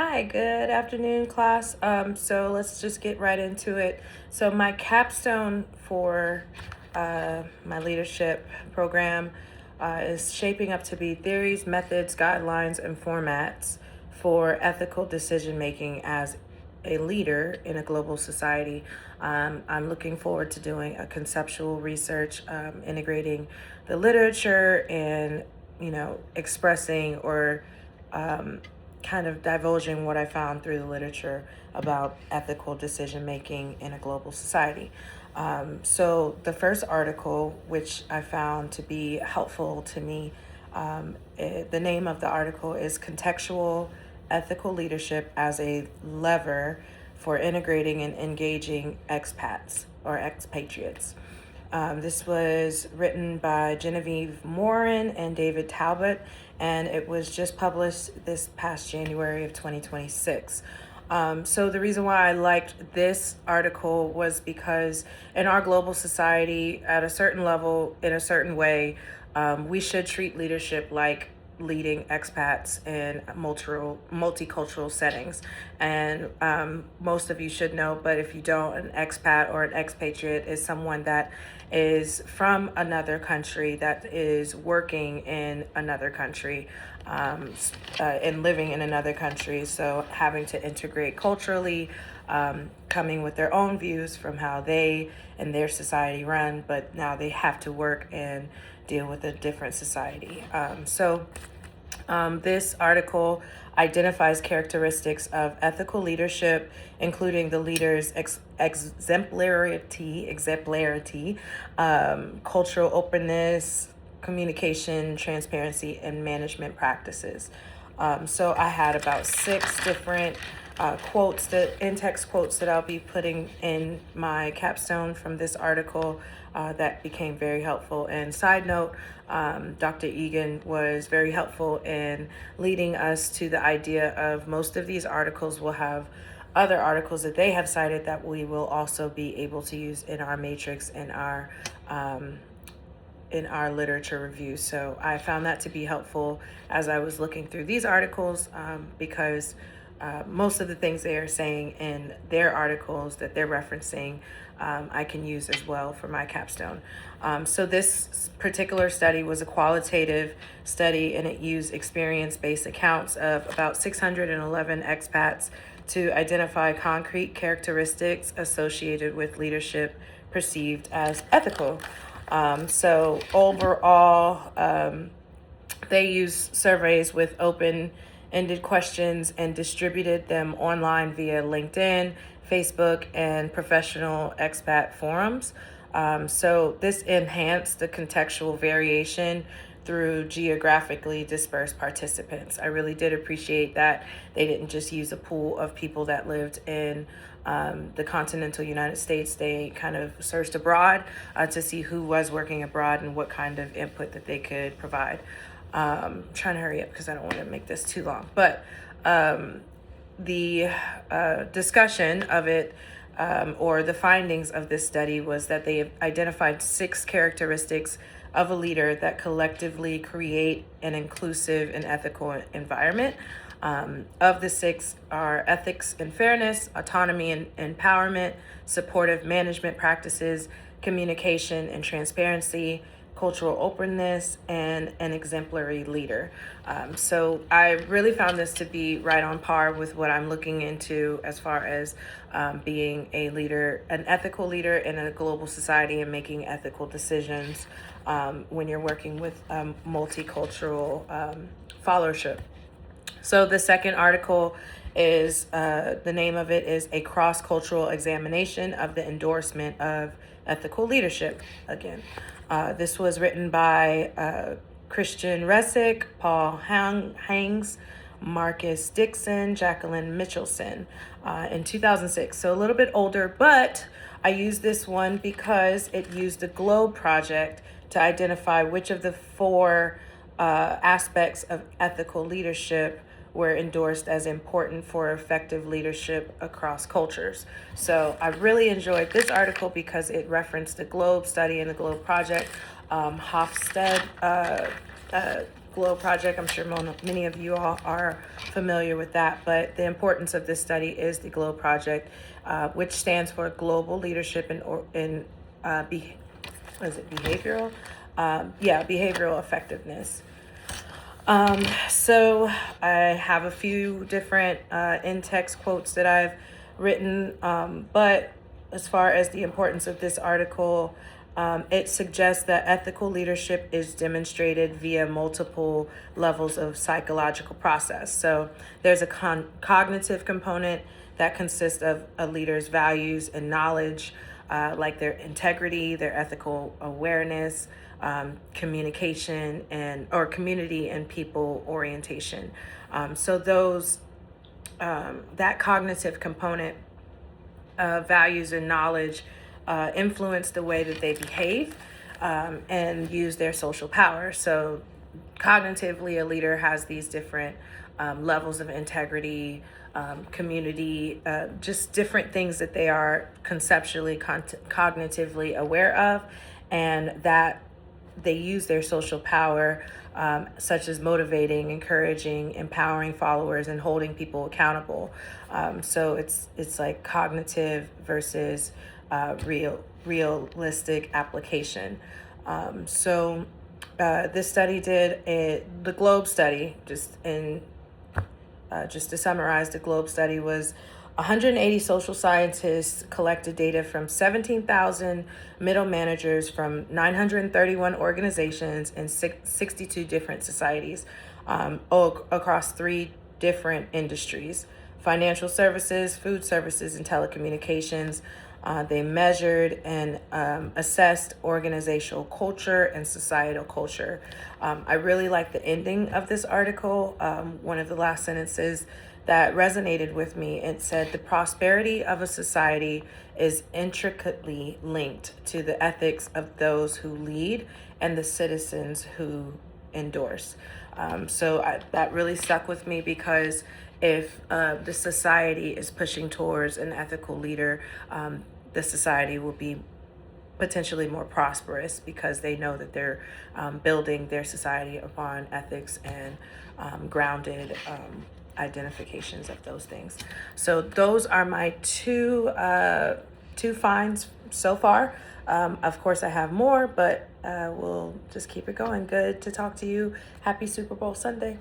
Hi, good afternoon, class. So let's just get right into it. So my capstone for my leadership program is shaping up to be theories, methods, guidelines, and formats for ethical decision making as a leader in a global society. I'm looking forward to doing a conceptual research, integrating the literature and, expressing or kind of divulging what I found through the literature about ethical decision making in a global society. So, the first article, which I found to be helpful to me, the name of the article is Contextual Ethical Leadership as a Lever for Integrating and Engaging Expats or Expatriates. This was written by Genevieve Morin and David Talbot, and it was just published this past January of 2026. So the reason why I liked this article was because in our global society, at a certain level, in a certain way, we should treat leadership like leading expats in multicultural settings. And most of you should know, but if you don't, an expat or an expatriate is someone that is from another country that is working in another country and living in another country. So having to integrate culturally, coming with their own views from how they and their society run, but now they have to work and deal with a different society. This article identifies characteristics of ethical leadership, including the leader's exemplarity, cultural openness, communication, transparency, and management practices. So I had about 6 different quotes, that in-text quotes that I'll be putting in my capstone from this article that became very helpful. And side note, Dr. Egan was very helpful in leading us to the idea of most of these articles will have other articles that they have cited that we will also be able to use in our matrix in our literature review. So I found that to be helpful as I was looking through these articles because most of the things they are saying in their articles that they're referencing, I can use as well for my capstone. So this particular study was a qualitative study, and it used experience-based accounts of about 611 expats to identify concrete characteristics associated with leadership perceived as ethical. So overall, they used surveys with open-ended questions and distributed them online via LinkedIn, Facebook, and professional expat forums. So this enhanced the contextual variation through geographically dispersed participants. I really did appreciate that they didn't just use a pool of people that lived in the continental United States. They kind of searched abroad to see who was working abroad and what kind of input that they could provide. Trying to hurry up because I don't want to make this too long. But the discussion of it or the findings of this study was that they identified 6 characteristics of a leader that collectively create an inclusive and ethical environment. Of the 6 are ethics and fairness, autonomy and empowerment, supportive management practices, communication and transparency, cultural openness, and an exemplary leader. So I really found this to be right on par with what I'm looking into as far as being a leader, an ethical leader in a global society and making ethical decisions when you're working with multicultural followership. So the second article is, the name of it is A Cross-Cultural Examination of the Endorsement of Ethical Leadership. Again, this was written by Christian Resick, Paul Hangs, Marcus Dixon, Jacqueline Mitchelson in 2006. So a little bit older, but I used this one because it used the GLOBE project to identify which of the 4 aspects of ethical leadership were endorsed as important for effective leadership across cultures. So I really enjoyed this article because it referenced the GLOBE study and the GLOBE project. Hofstede GLOW project. I'm sure many of you all are familiar with that, but the importance of this study is the GLOW project, which stands for Global Leadership in what is it, behavioral? Behavioral effectiveness. So I have a few different in-text quotes that I've written, but as far as the importance of this article, it suggests that ethical leadership is demonstrated via multiple levels of psychological process. So there's a cognitive component that consists of a leader's values and knowledge, like their integrity, their ethical awareness, communication, or community and people orientation. So that cognitive component, values and knowledge, influence the way that they behave, and use their social power. So cognitively, a leader has these different levels of integrity, community, just different things that they are conceptually, cognitively aware of, and that they use their social power, such as motivating, encouraging, empowering followers, and holding people accountable. So it's like cognitive versus realistic application. This study the GLOBE study, just to summarize, the GLOBE study was 180 social scientists collected data from 17,000 middle managers from 931 organizations and 62 different societies, across 3 different industries: financial services, food services, and telecommunications. They measured and assessed organizational culture and societal culture. I really like the ending of this article. One of the last sentences that resonated with me, it said, "The prosperity of a society is intricately linked to the ethics of those who lead and the citizens who endorse." That really stuck with me, because if the society is pushing towards an ethical leader, the society will be potentially more prosperous, because they know that they're building their society upon ethics and grounded identifications of those things. So those are my two finds so far. Of course, I have more, but we'll just keep it going. Good to talk to you. Happy Super Bowl Sunday.